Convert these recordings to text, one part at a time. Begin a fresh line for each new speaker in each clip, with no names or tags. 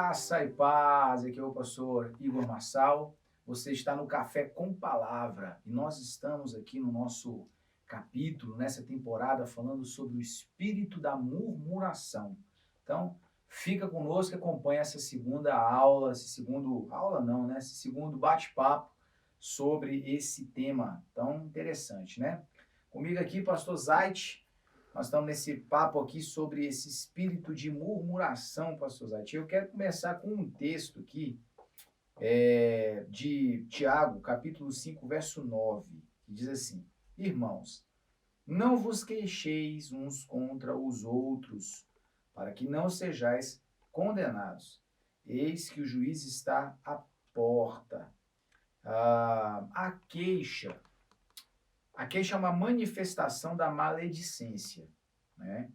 Graça e paz, aqui é o pastor Igor Marçal. Você está no Café com Palavra e nós estamos aqui no nosso capítulo, nessa temporada, falando sobre o espírito da murmuração. Então, fica conosco e acompanha essa segunda aula, esse segundo bate-papo sobre esse tema tão interessante, né? Comigo aqui, pastor Zait. Nós estamos nesse papo aqui sobre esse espírito de murmuração, pastor Zati. Eu quero começar com um texto aqui de Tiago, capítulo 5, verso 9, que diz assim: Irmãos, não vos queixeis uns contra os outros, para que não sejais condenados. Eis que o juiz está à porta. A queixa é uma manifestação da maledicência, né?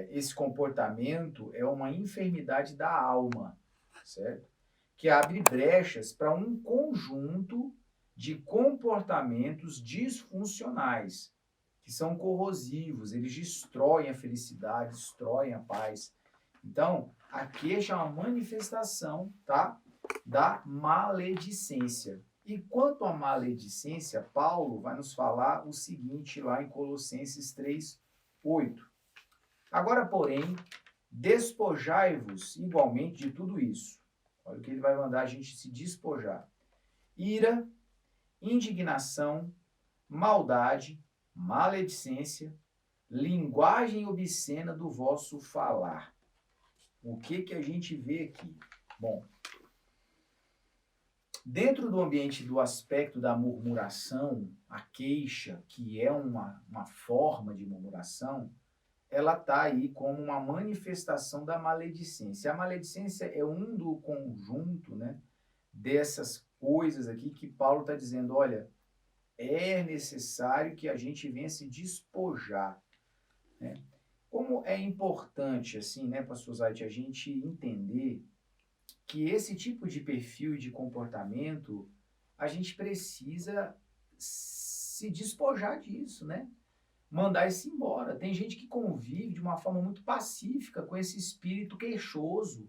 Esse comportamento é uma enfermidade da alma, certo? Que abre brechas para um conjunto de comportamentos disfuncionais, que são corrosivos, eles destroem a felicidade, destroem a paz. Então, a queixa é uma manifestação, tá, da maledicência. E quanto à maledicência, Paulo vai nos falar o seguinte lá em Colossenses 3:8. Agora, porém, despojai-vos igualmente de tudo isso. Olha o que ele vai mandar a gente se despojar: ira, indignação, maldade, maledicência, linguagem obscena do vosso falar. O que a gente vê aqui? Bom, dentro do ambiente do aspecto da murmuração, a queixa, que é uma forma de murmuração, ela está aí como uma manifestação da maledicência. A maledicência é um do conjunto, né, dessas coisas aqui que Paulo está dizendo, olha, é necessário que a gente venha se despojar, né? Como é importante, assim, né, pastor Zait, a gente entender que esse tipo de perfil e de comportamento, a gente precisa se despojar disso, né? Mandar isso embora. Tem gente que convive de uma forma muito pacífica com esse espírito queixoso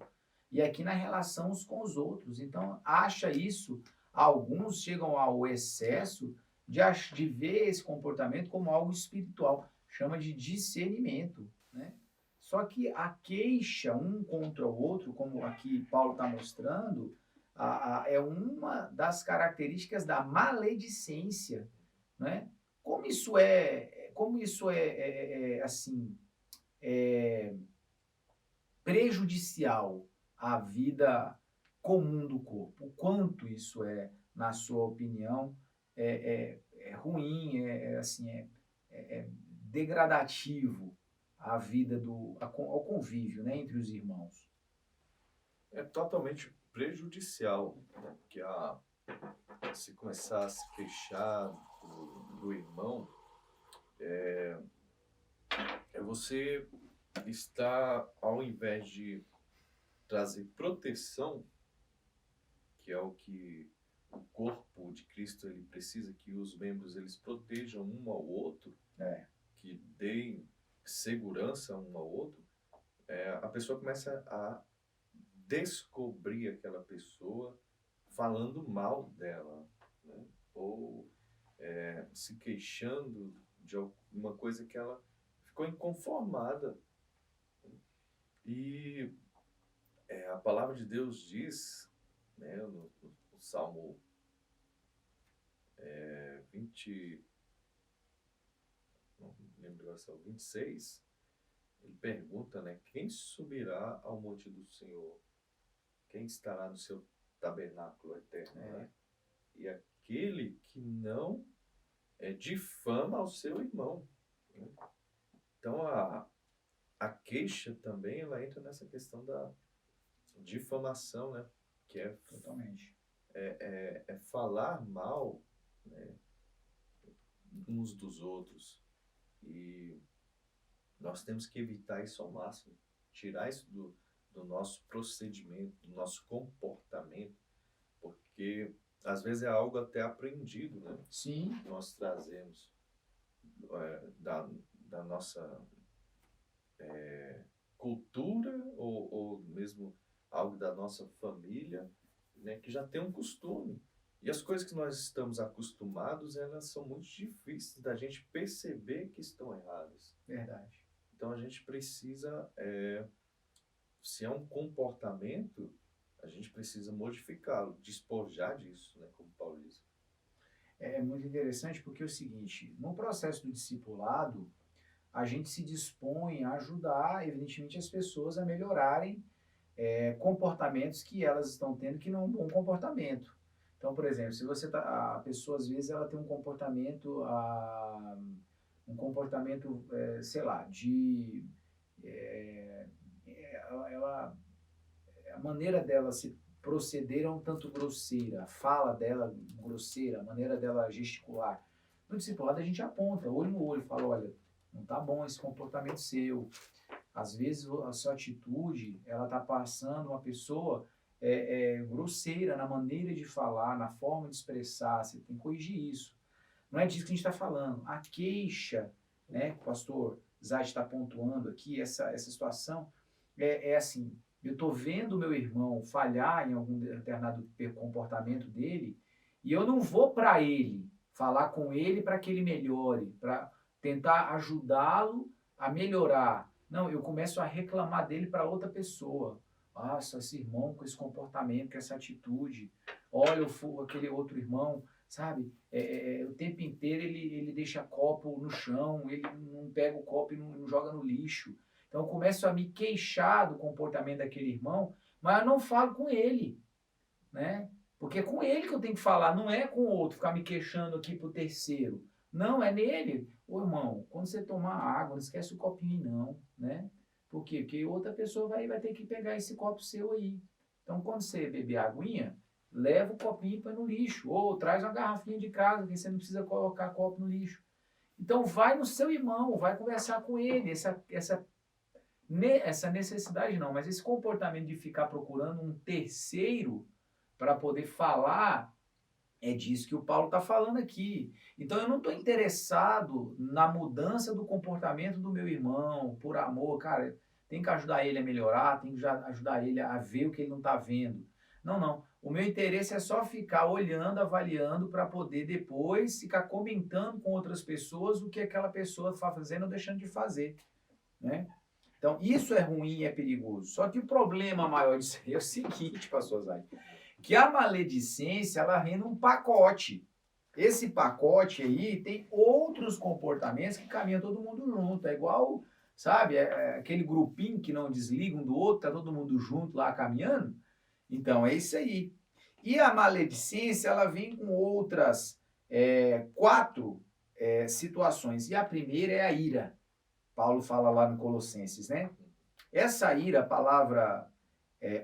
e aqui na relação uns com os outros. Então, acha isso, alguns chegam ao excesso de ver esse comportamento como algo espiritual. Chama de discernimento, né? Só que a queixa um contra o outro, como aqui Paulo está mostrando, é uma das características da maledicência, né? Como isso assim, é prejudicial à vida comum do corpo? O quanto isso na sua opinião, ruim, assim, degradativo à vida ao convívio, né, entre os irmãos?
É totalmente prejudicial, né? Porque se começar a se queixar do irmão, é você estar, ao invés de trazer proteção, que é o que o corpo de Cristo ele precisa, que os membros eles protejam um ao outro, que deem segurança um ao outro, a pessoa começa a descobrir aquela pessoa falando mal dela, né? Ou se queixando de alguma coisa que ela ficou inconformada. E a palavra de Deus diz, né, no Salmo 20, não lembro agora se é o 26, ele pergunta, né, quem subirá ao monte do Senhor? Quem estará no seu tabernáculo eterno, né? E aquele que não difama ao seu irmão, né? Então, a queixa também, ela entra nessa questão da difamação, né? Que é
Totalmente.
falar mal, né, uns dos outros. E nós temos que evitar isso ao máximo, tirar isso do nosso procedimento, do nosso comportamento, porque às vezes é algo até aprendido, né?
Sim.
Nós trazemos da nossa cultura ou mesmo algo da nossa família, né, que já tem um costume. E as coisas que nós estamos acostumados, elas são muito difíceis da gente perceber que estão erradas.
Verdade.
Então a gente precisa, se é um comportamento, a gente precisa modificá-lo, despojar disso, né, como Paulo diz.
É muito interessante porque é o seguinte, no processo do discipulado, a gente se dispõe a ajudar, evidentemente, as pessoas a melhorarem comportamentos que elas estão tendo que não é um bom comportamento. Então, por exemplo, se você tá, a pessoa às vezes ela tem um comportamento, sei lá, de ela, a maneira dela se proceder é um tanto grosseira, a fala dela grosseira, a maneira dela gesticular. No discipulado a gente aponta, olho no olho, fala, olha, não tá bom esse comportamento seu. Às vezes a sua atitude, ela tá passando uma pessoa grosseira na maneira de falar, na forma de expressar, você tem que corrigir isso. Não é disso que a gente está falando. A queixa, né, que o pastor Zayt está pontuando aqui, essa situação, é assim, eu estou vendo o meu irmão falhar em algum determinado comportamento dele, e eu não vou para ele, falar com ele para que ele melhore, para tentar ajudá-lo a melhorar. Não, eu começo a reclamar dele para outra pessoa. Nossa, esse irmão com esse comportamento, com essa atitude. Olha aquele outro irmão, sabe? O tempo inteiro ele deixa copo no chão, ele não pega o copo e não joga no lixo. Então eu começo a me queixar do comportamento daquele irmão, mas eu não falo com ele, né? Porque é com ele que eu tenho que falar, não é com o outro, ficar me queixando aqui pro terceiro. Não, é nele. Ô irmão, quando você tomar água, não esquece o copinho não, né? Por quê? Porque outra pessoa vai ter que pegar esse copo seu aí. Então quando você beber a aguinha, leva o copinho para no lixo. Ou traz uma garrafinha de casa, que você não precisa colocar copo no lixo. Então vai no seu irmão, vai conversar com ele. Essa necessidade não, mas esse comportamento de ficar procurando um terceiro para poder falar, é disso que o Paulo está falando aqui. Então eu não estou interessado na mudança do comportamento do meu irmão, por amor, cara, tem que ajudar ele a melhorar, tem que ajudar ele a ver o que ele não está vendo. Não, não. O meu interesse é só ficar olhando, avaliando, para poder depois ficar comentando com outras pessoas o que aquela pessoa está fazendo ou deixando de fazer, né? Então, isso é ruim e é perigoso. Só que o problema maior disso aí é o seguinte, pastor Zay, que a maledicência, ela rende um pacote. Esse pacote aí tem outros comportamentos que caminham todo mundo junto. É igual, sabe, aquele grupinho que não desliga um do outro, tá todo mundo junto lá caminhando. Então, é isso aí. E a maledicência, ela vem com outras quatro situações. E a primeira é a ira. Paulo fala lá no Colossenses, né? Essa ira, a palavra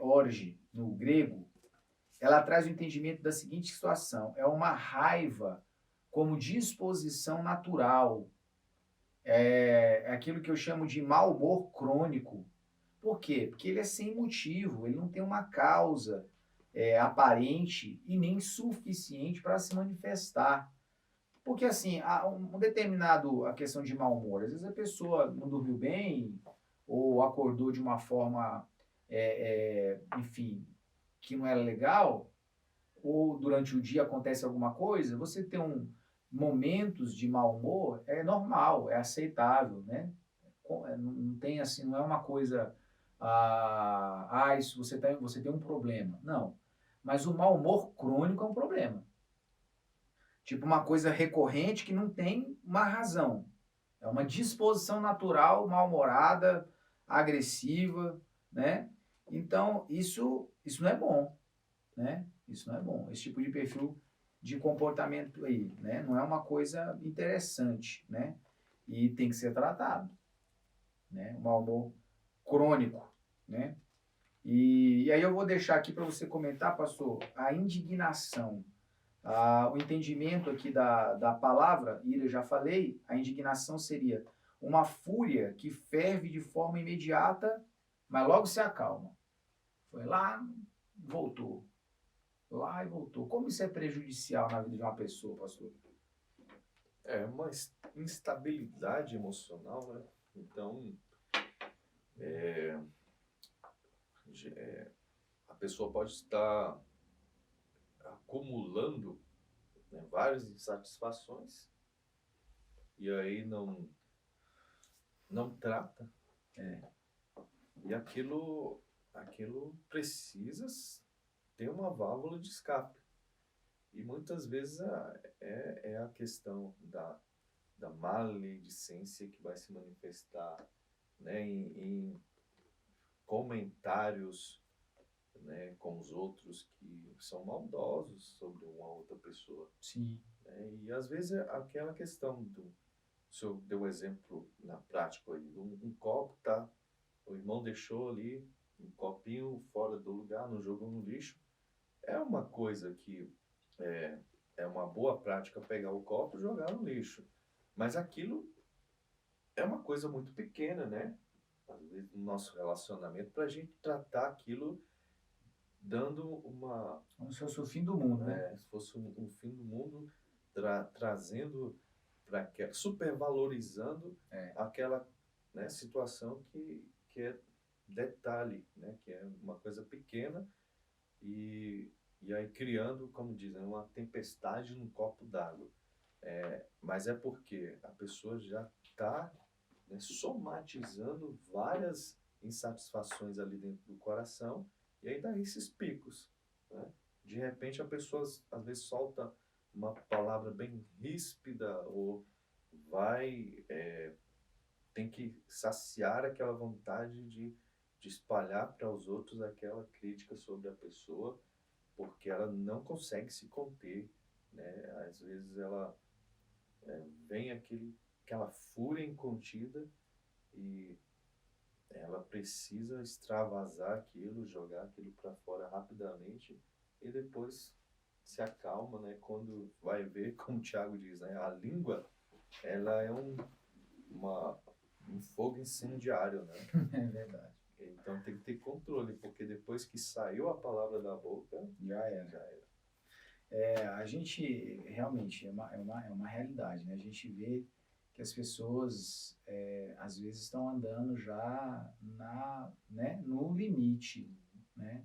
orge, no grego, ela traz o entendimento da seguinte situação: é uma raiva como disposição natural. É aquilo que eu chamo de mau humor crônico. Por quê? Porque ele é sem motivo, ele não tem uma causa aparente e nem suficiente para se manifestar. Porque, assim, a questão de mau humor, às vezes a pessoa não dormiu bem ou acordou de uma forma, enfim, que não era legal, ou durante o dia acontece alguma coisa, você ter momentos de mau humor é normal, é aceitável, né? Não tem assim, não é uma coisa, isso você tem um problema. Não. Mas o mau humor crônico é um problema. Tipo uma coisa recorrente que não tem uma razão. É uma disposição natural, mal-humorada, agressiva, né? Então, isso não é bom, né? Isso não é bom. Esse tipo de perfil de comportamento aí, né? Não é uma coisa interessante, né? E tem que ser tratado, né? O mau humor crônico, né? E aí eu vou deixar aqui para você comentar, pastor, a indignação. O entendimento aqui da palavra, ira, já falei, a indignação seria uma fúria que ferve de forma imediata, mas logo se acalma. Foi lá, voltou. Lá e voltou. Como isso é prejudicial na vida de uma pessoa, pastor?
É uma instabilidade emocional, né? Então, pessoa pode estar acumulando, né, várias insatisfações e aí não trata. E aquilo precisa ter uma válvula de escape. E muitas vezes é a questão da maledicência que vai se manifestar, né, em comentários, né, com os outros que são maldosos sobre uma outra pessoa.
Sim.
Né? E às vezes é aquela questão o senhor deu exemplo na prática aí, um copo, tá? O irmão deixou ali um copinho fora do lugar, não jogou no lixo. É uma coisa que é uma boa prática pegar o copo e jogar no lixo. Mas aquilo é uma coisa muito pequena, né? Às vezes no nosso relacionamento, para a gente tratar aquilo dando uma...
Como se fosse o fim do mundo, né?
Se fosse um fim do mundo, trazendo para supervalorizando aquela, né, situação que é detalhe, né? Que é uma coisa pequena e aí criando, como dizem, uma tempestade num copo d'água. Mas é porque a pessoa já está, né, somatizando várias insatisfações ali dentro do coração e aí dá esses picos, né? De repente a pessoa às vezes solta uma palavra bem ríspida ou tem que saciar aquela vontade de espalhar para os outros aquela crítica sobre a pessoa, porque ela não consegue se conter, né? Às vezes ela vem aquela fúria incontida e ela precisa extravasar aquilo, jogar aquilo para fora rapidamente e depois se acalma, né? Quando vai ver, como o Tiago diz, né? A língua, ela é um fogo incendiário, né?
É verdade.
Então tem que ter controle, porque depois que saiu a palavra da boca,
já era. A gente realmente é uma realidade, né? A gente vê que as pessoas às vezes estão andando já né, no limite, né?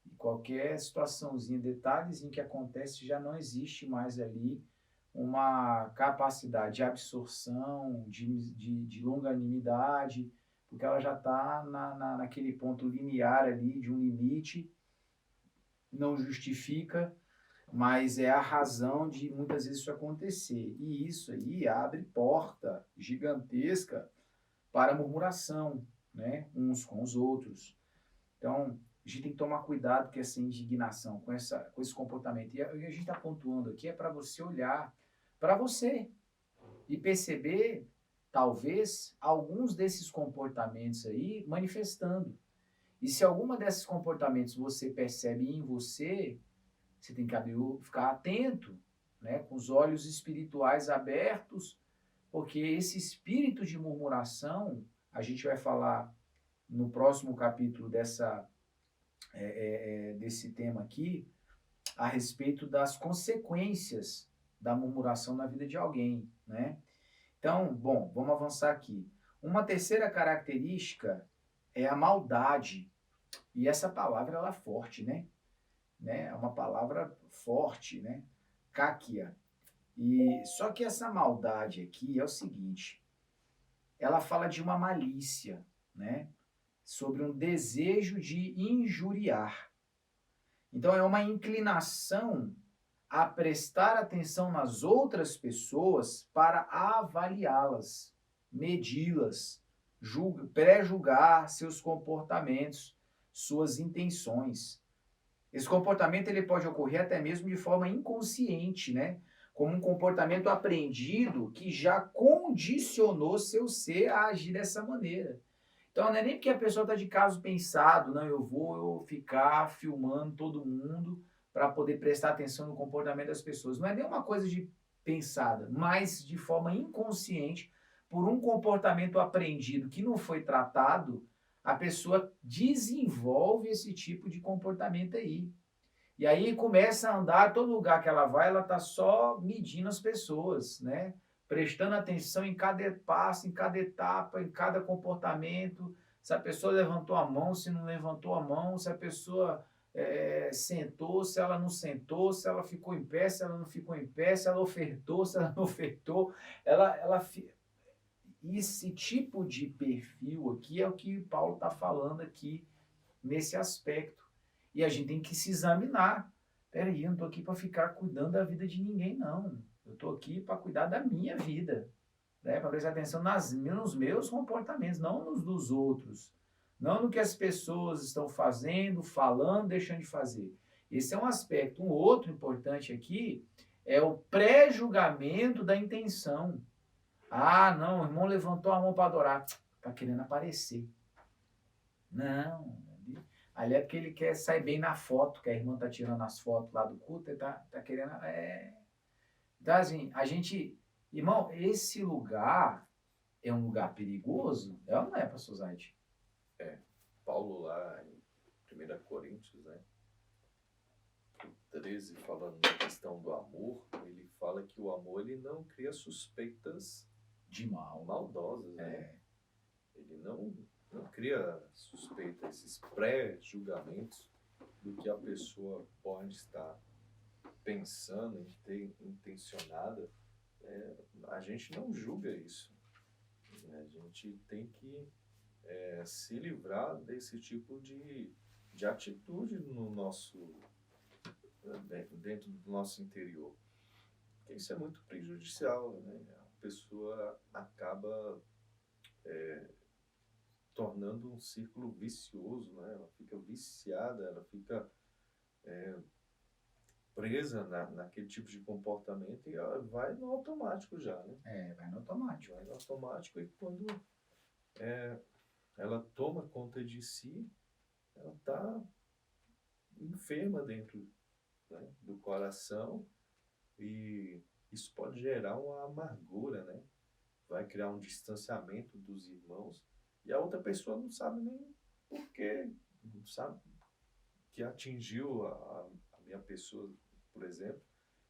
E qualquer situaçãozinha, detalhezinho que acontece, já não existe mais ali uma capacidade de absorção, de longanimidade, porque ela já está naquele ponto limiar ali, de um limite, não justifica, mas é a razão de muitas vezes isso acontecer. E isso aí abre porta gigantesca para a murmuração, né? Uns com os outros. Então, a gente tem que tomar cuidado com essa indignação, com esse comportamento. E a gente está pontuando aqui é para você olhar para você e perceber, talvez, alguns desses comportamentos aí manifestando. E se alguma desses comportamentos você percebe em você, você tem que ficar atento, né, com os olhos espirituais abertos, porque esse espírito de murmuração, a gente vai falar no próximo capítulo desse tema aqui, a respeito das consequências da murmuração na vida de alguém, né? Então, bom, vamos avançar aqui. Uma terceira característica é a maldade. E essa palavra, ela é forte, né? É uma palavra forte, né? Kákia. E só que essa maldade aqui é o seguinte, ela fala de uma malícia, né? Sobre um desejo de injuriar. Então é uma inclinação a prestar atenção nas outras pessoas para avaliá-las, medi-las, pré-julgar seus comportamentos, suas intenções. Esse comportamento ele pode ocorrer até mesmo de forma inconsciente, né? Como um comportamento aprendido que já condicionou seu ser a agir dessa maneira. Então, não é nem porque a pessoa está de caso pensado, não, eu vou ficar filmando todo mundo para poder prestar atenção no comportamento das pessoas. Não é nem uma coisa de pensada, mas de forma inconsciente, por um comportamento aprendido que não foi tratado, a pessoa desenvolve esse tipo de comportamento aí. E aí começa a andar, todo lugar que ela vai, ela está só medindo as pessoas, né? Prestando atenção em cada passo, em cada etapa, em cada comportamento, se a pessoa levantou a mão, se não levantou a mão, se a pessoa sentou, se ela não sentou, se ela ficou em pé, se ela não ficou em pé, se ela ofertou, se ela não ofertou. Ela, esse tipo de perfil aqui é o que Paulo está falando aqui nesse aspecto. E a gente tem que se examinar. Peraí, eu não estou aqui para ficar cuidando da vida de ninguém, não. Eu estou aqui para cuidar da minha vida, né? Para prestar atenção nos meus comportamentos, não nos dos outros. Não no que as pessoas estão fazendo, falando, deixando de fazer. Esse é um aspecto. Um outro importante aqui é o pré-julgamento da intenção. Ah, não, o irmão levantou a mão para adorar. Está querendo aparecer. Não. Ali é porque ele quer sair bem na foto, que a irmã está tirando as fotos lá do culto, ele tá querendo. Então, assim, a gente. Irmão, esse lugar é um lugar perigoso? É ou não é, pastor Zaid?
Paulo lá em 1 Coríntios, né? 13, falando da questão do amor, ele fala que o amor ele não cria suspeitas
de mal,
maldosas, né? Ele não cria suspeitas, esses pré-julgamentos do que a pessoa pode estar pensando, em ter intencionada. A gente não julga isso. A gente tem que se livrar desse tipo de atitude no nosso dentro do nosso interior. Porque isso é muito prejudicial, né? A pessoa acaba tornando um círculo vicioso, né? Ela fica viciada, ela fica presa naquele tipo de comportamento e ela vai no automático já, né?
Vai no automático.
Vai no automático e quando ela toma conta de si, ela está enferma dentro, né, do coração e isso pode gerar uma amargura, né? Vai criar um distanciamento dos irmãos e a outra pessoa não sabe nem por quê, não sabe que atingiu a minha pessoa, por exemplo,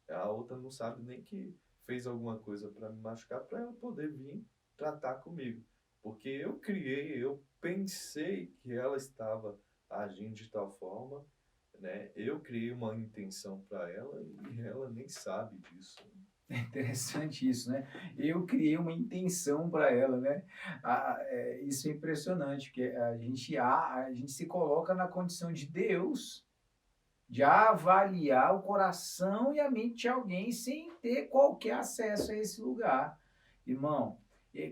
a outra não sabe nem que fez alguma coisa para me machucar para ela poder vir tratar comigo. Porque eu pensei que ela estava agindo de tal forma, né? Eu criei uma intenção para ela e ela nem sabe disso.
É interessante isso, né? Eu criei uma intenção para ela, né? Isso é impressionante, porque a gente se coloca na condição de Deus, de avaliar o coração e a mente de alguém sem ter qualquer acesso a esse lugar. Irmão,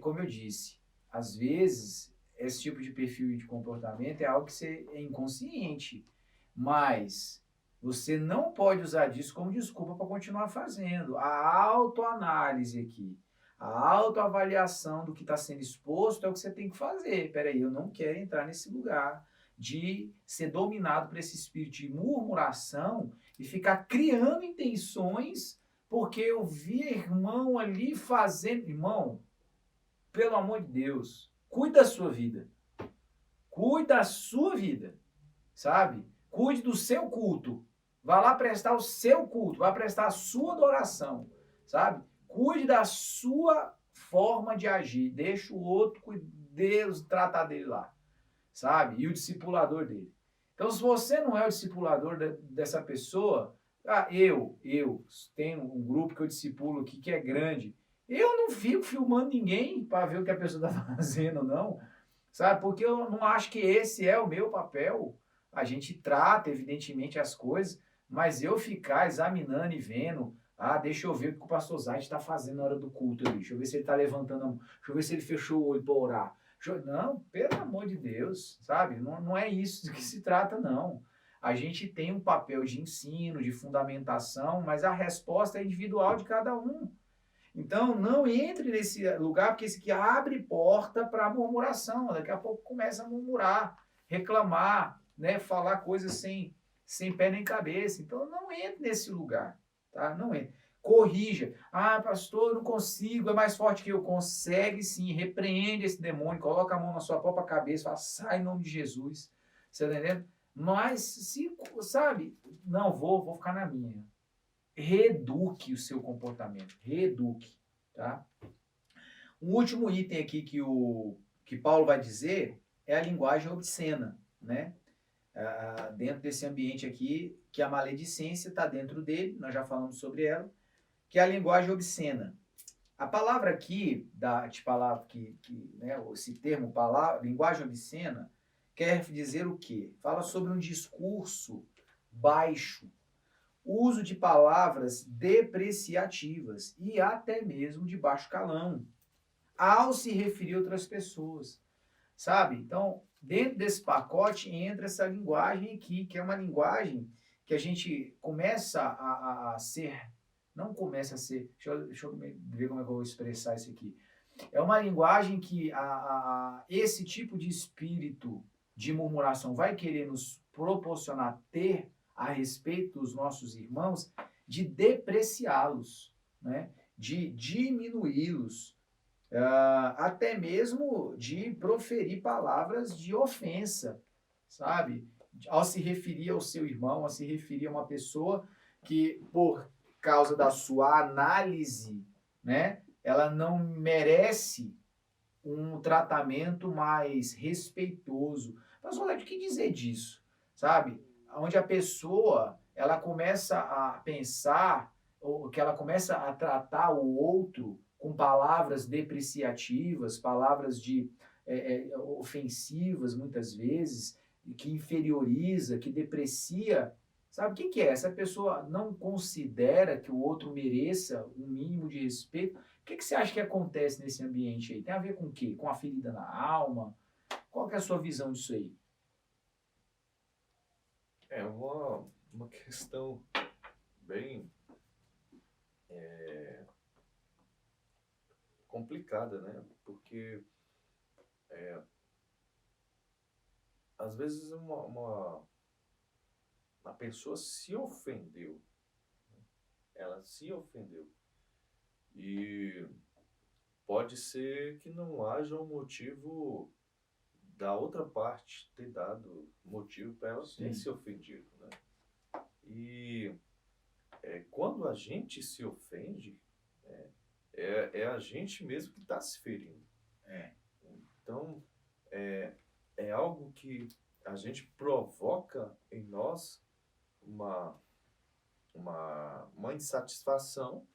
como eu disse, às vezes esse tipo de perfil de comportamento é algo que você é inconsciente, mas você não pode usar disso como desculpa para continuar fazendo. A autoanálise aqui, a autoavaliação do que está sendo exposto é o que você tem que fazer. Peraí, eu não quero entrar nesse lugar de ser dominado por esse espírito de murmuração e ficar criando intenções porque eu vi irmão ali fazendo. Irmão, pelo amor de Deus, cuide da sua vida. Cuide da sua vida, sabe? Cuide do seu culto. Vá lá prestar o seu culto, vá prestar a sua adoração, sabe? Cuide da sua forma de agir. Deixa o outro, Deus tratar dele lá, sabe? E o discipulador dele. Então, se você não é o discipulador dessa pessoa, eu tenho um grupo que eu discipulo aqui que é grande. Eu não fico filmando ninguém para ver o que a pessoa está fazendo, não. Sabe? Porque eu não acho que esse é o meu papel. A gente trata, evidentemente, as coisas, mas eu ficar examinando e vendo, deixa eu ver o que o pastor Zaid está fazendo na hora do culto ali. Deixa eu ver se ele está levantando a mão. Deixa eu ver se ele fechou o olho para orar. Não, pelo amor de Deus, sabe? Não é isso que se trata, não. A gente tem um papel de ensino, de fundamentação, mas a resposta é individual de cada um. Então, não entre nesse lugar, porque esse aqui abre porta para murmuração. Daqui a pouco começa a murmurar, reclamar, né? Falar coisas sem pé nem cabeça. Então, não entre nesse lugar, tá? Não entre. Corrija. Pastor, eu não consigo, é mais forte que eu. Consegue sim, repreende esse demônio, coloca a mão na sua própria cabeça, fala, sai em nome de Jesus. Você tá entendendo? Mas, sabe, não, vou ficar na minha. Reeduque o seu comportamento. Reeduque, tá? Um último item aqui que Paulo vai dizer é a linguagem obscena, né? dentro desse ambiente aqui, que a maledicência está dentro dele, nós já falamos sobre ela, que é a linguagem obscena. A palavra aqui, de palavra né, esse termo, palavra, linguagem obscena, quer dizer o quê? Fala sobre um discurso baixo, uso de palavras depreciativas e até mesmo de baixo calão, ao se referir a outras pessoas, sabe? Então, dentro desse pacote entra essa linguagem aqui, que é uma linguagem que a gente começa a ser, não começa a ser, deixa eu ver como é que eu vou expressar isso aqui. É uma linguagem que esse tipo de espírito de murmuração vai querer nos proporcionar ter a respeito dos nossos irmãos, de depreciá-los, né? De diminuí-los, até mesmo de proferir palavras de ofensa, sabe? Ao se referir ao seu irmão, ao se referir a uma pessoa que, por causa da sua análise, né, ela não merece um tratamento mais respeitoso. Mas olha, o que dizer disso, sabe? Onde a pessoa, ela começa a pensar, ou que ela começa a tratar o outro com palavras depreciativas, palavras ofensivas, muitas vezes, que inferioriza, que deprecia. Sabe o que é? Essa pessoa não considera que o outro mereça um mínimo de respeito. O que você acha que acontece nesse ambiente aí? Tem a ver com o quê? Com a ferida na alma? Qual que é a sua visão disso aí?
É uma questão bem complicada, né? Porque às vezes uma pessoa se ofendeu, ela se ofendeu, e pode ser que não haja um motivo da outra parte ter dado motivo para ela ter se ofendido, né? E quando a gente se ofende, é a gente mesmo que está se ferindo. Então, é algo que a gente provoca em nós uma insatisfação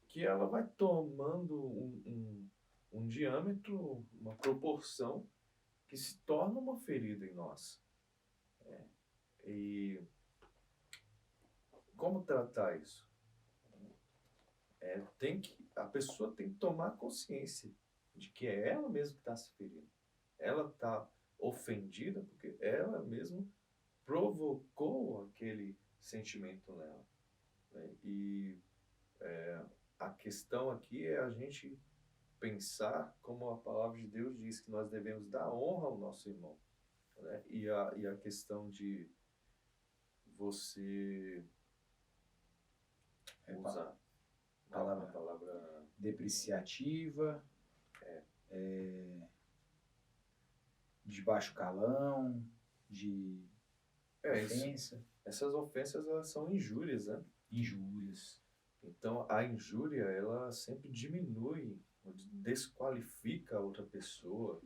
que ela vai tomando um diâmetro, uma proporção que se torna uma ferida em nós. E como tratar isso? A pessoa tem que tomar consciência de que é ela mesma que está se ferindo. Ela está ofendida porque ela mesma provocou aquele sentimento nela, né? E a questão aqui é a gente pensar como a palavra de Deus diz que nós devemos dar honra ao nosso irmão, né? E a questão de você usar
palavra
a palavra
depreciativa, de baixo calão, de ofensa.
Essas ofensas, elas são injúrias, né?
Injúrias.
Então, a injúria, ela sempre diminui, desqualifica a outra pessoa.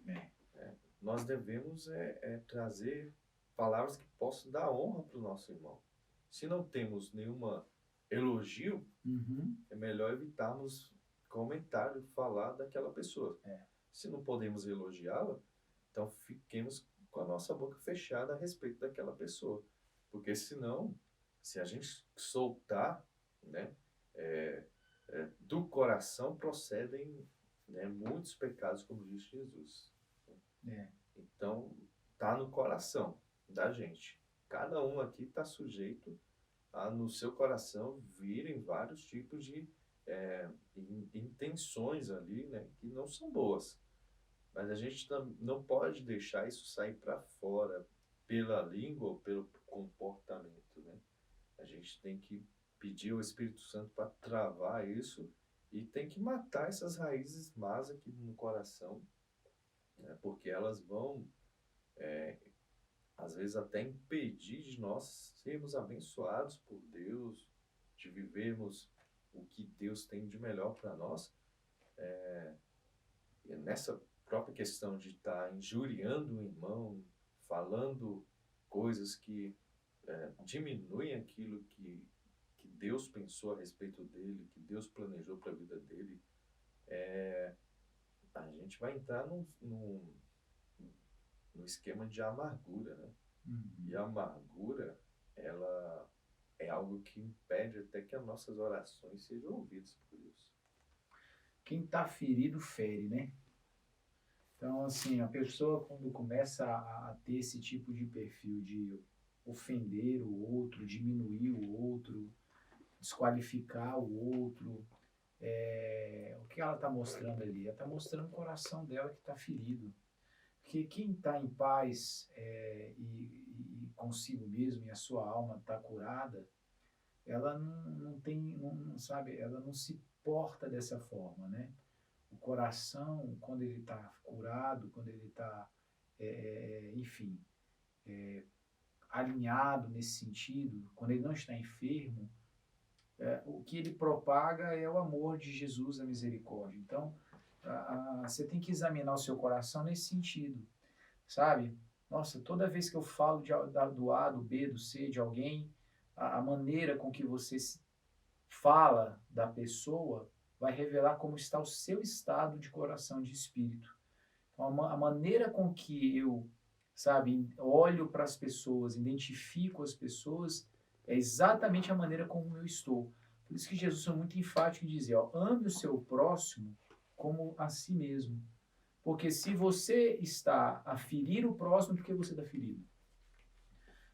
Nós devemos trazer palavras que possam dar honra para o nosso irmão. Se não temos nenhuma elogio, é melhor evitarmos comentário, falar daquela pessoa. Se não podemos elogiá-la, então fiquemos com a nossa boca fechada a respeito daquela pessoa. Porque senão, se a gente soltar, né, do coração procedem, né, muitos pecados, como disse Jesus. Então, tá no coração da gente. Cada um aqui está sujeito a, no seu coração, virem vários tipos de intenções ali, né, que não são boas. Mas a gente não pode deixar isso sair para fora pela língua ou pelo comportamento, né? A gente tem que pedir ao Espírito Santo para travar isso e tem que matar essas raízes más aqui no coração, né? Porque elas vão, às vezes, até impedir de nós sermos abençoados por Deus, de vivermos o que Deus tem de melhor para nós. Nessa própria questão de estar injuriando o irmão, falando coisas que diminuem aquilo que Deus pensou a respeito dele, que Deus planejou para a vida dele, a gente vai entrar num esquema de amargura, né? E a amargura, ela é algo que impede até que as nossas orações sejam ouvidas por Deus.
Quem está ferido, fere, né? Então, assim, a pessoa quando começa a ter esse tipo de perfil de ofender o outro, diminuir o outro, desqualificar o outro, o que ela está mostrando ali? Ela está mostrando o coração dela que está ferido. Porque quem está em paz e consigo mesmo, e a sua alma está curada, ela não tem, não sabe, ela não se porta dessa forma, né? O coração, quando ele está curado, quando ele está, enfim, alinhado nesse sentido, quando ele não está enfermo, o que ele propaga é o amor de Jesus, a misericórdia. Então, você tem que examinar o seu coração nesse sentido, sabe? Nossa, toda vez que eu falo do A, do B, do C, de alguém, a maneira com que você fala da pessoa vai revelar como está o seu estado de coração, de espírito. Então, a maneira com que eu, sabe, olho para as pessoas, identifico as pessoas, é exatamente a maneira como eu estou. Por isso que Jesus foi muito enfático em dizer, ó, ame o seu próximo como a si mesmo. Porque se você está a ferir o próximo, por que você está ferido?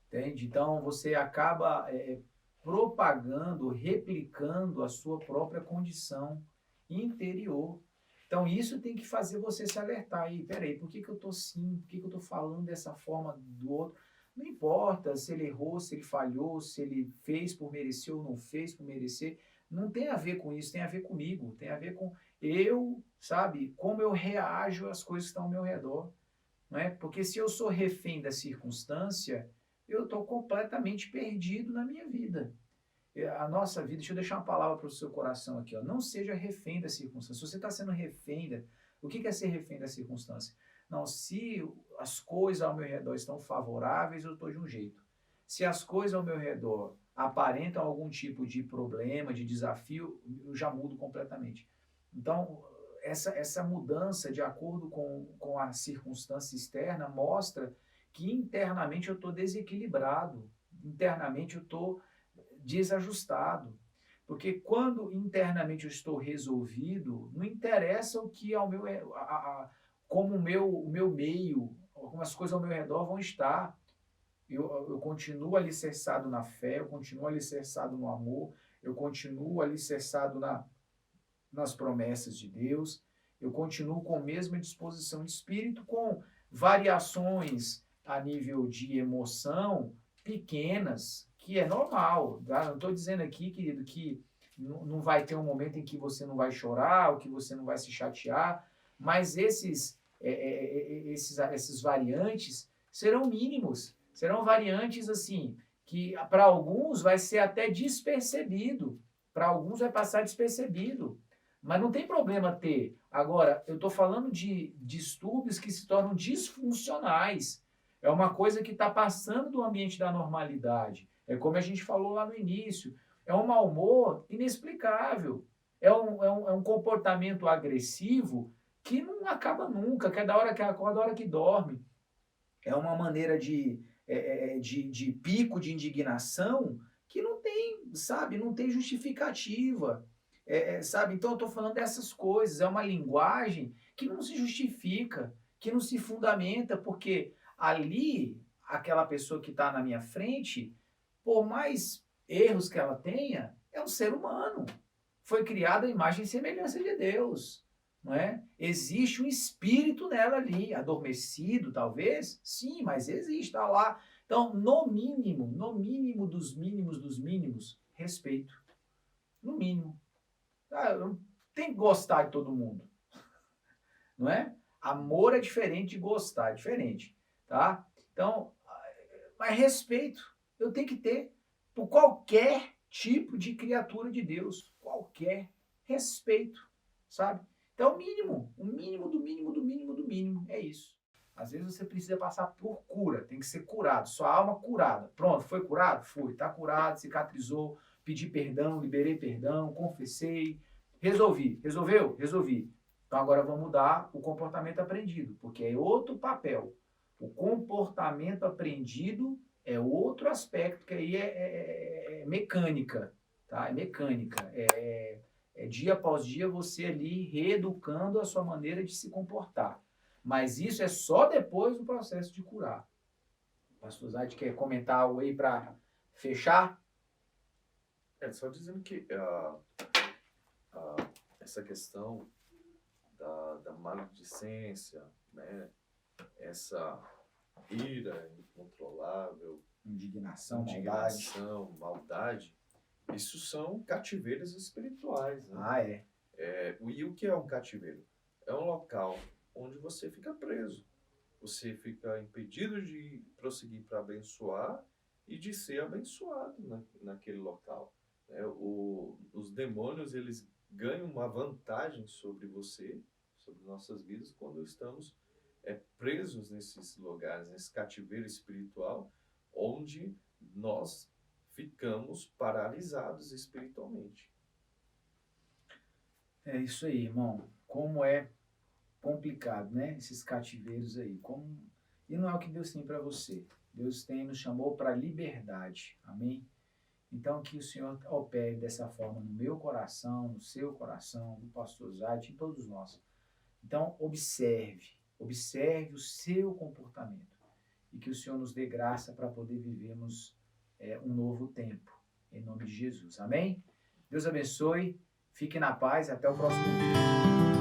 Entende? Então, você acaba propagando, replicando a sua própria condição interior. Então, isso tem que fazer você se alertar aí. Peraí, por que eu estou assim? Por que eu estou falando dessa forma do outro? Não importa se ele errou, se ele falhou, se ele fez por merecer ou não fez por merecer. Não tem a ver com isso, tem a ver comigo. Tem a ver com eu, sabe, como eu reajo às coisas que estão ao meu redor. Não é? Porque se eu sou refém da circunstância, eu estou completamente perdido na minha vida. A nossa vida, deixa eu deixar uma palavra para o seu coração aqui, ó, não seja refém da circunstância. Se você está sendo refém, o que é ser refém da circunstância? Não, se as coisas ao meu redor estão favoráveis, eu estou de um jeito. Se as coisas ao meu redor aparentam algum tipo de problema, de desafio, eu já mudo completamente. Então, essa mudança de acordo com a circunstância externa mostra que internamente eu estou desequilibrado, internamente eu estou desajustado. Porque quando internamente eu estou resolvido, não interessa o que ao meu, como o meu meio, como as coisas ao meu redor vão estar. Eu continuo alicerçado na fé, eu continuo alicerçado no amor, eu continuo alicerçado nas promessas de Deus, eu continuo com a mesma disposição de espírito, com variações a nível de emoção pequenas, que é normal. Tá? Não estou dizendo aqui, querido, que não vai ter um momento em que você não vai chorar, ou que você não vai se chatear, mas esses variantes serão mínimos, serão variantes assim, que para alguns vai ser até despercebido, para alguns vai passar despercebido. Mas não tem problema ter. Agora, eu estou falando de distúrbios que se tornam disfuncionais. É uma coisa que está passando do ambiente da normalidade. É como a gente falou lá no início. É um mau humor inexplicável. É um comportamento agressivo que não acaba nunca, que é da hora que acorda, da hora que dorme. É uma maneira de pico de indignação que não tem, sabe, não tem justificativa. Sabe? Então eu estou falando dessas coisas, é uma linguagem que não se justifica, que não se fundamenta, porque ali, aquela pessoa que está na minha frente, por mais erros que ela tenha, é um ser humano. Foi criada a imagem e semelhança de Deus. Não é? Existe um espírito nela ali, adormecido talvez, sim, mas existe, está lá. Então, no mínimo dos mínimos, respeito. No mínimo. Tem que gostar de todo mundo, não é? Amor é diferente de gostar, é diferente, tá? Então, mas respeito eu tenho que ter por qualquer tipo de criatura de Deus, qualquer respeito, sabe? Então, o mínimo do mínimo, é isso. Às vezes você precisa passar por cura, tem que ser curado, sua alma curada. Pronto, foi curado? Foi. Está curado, cicatrizou, pedi perdão, liberei perdão, confessei, resolvi. Resolveu? Resolvi. Então agora vamos mudar o comportamento aprendido, porque é outro papel. O comportamento aprendido é outro aspecto que aí é mecânica, tá? É mecânica. É dia após dia você ali reeducando a sua maneira de se comportar. Mas isso é só depois do processo de curar. O pastor Zayt quer comentar algo aí para fechar?
Só dizendo que essa questão da maledicência, né? Essa ira incontrolável,
Indignação,
maldade, isso são cativeiros espirituais, né?
Ah, é.
E o que é um cativeiro? É um local onde você fica preso. Você fica impedido de prosseguir para abençoar e de ser abençoado naquele local. Os demônios, eles ganham uma vantagem sobre você, sobre nossas vidas, quando estamos presos nesses lugares, nesse cativeiro espiritual, onde nós ficamos paralisados espiritualmente.
É isso aí, irmão. Como é complicado, né? Esses cativeiros aí. E não é o que Deus tem para você. Deus nos chamou para liberdade. Amém? Então, que o Senhor opere dessa forma no meu coração, no seu coração, no pastor Zayt, em todos nós. Então, observe o seu comportamento e que o Senhor nos dê graça para poder vivermos um novo tempo, em nome de Jesus. Amém? Deus abençoe, fique na paz, até o próximo vídeo.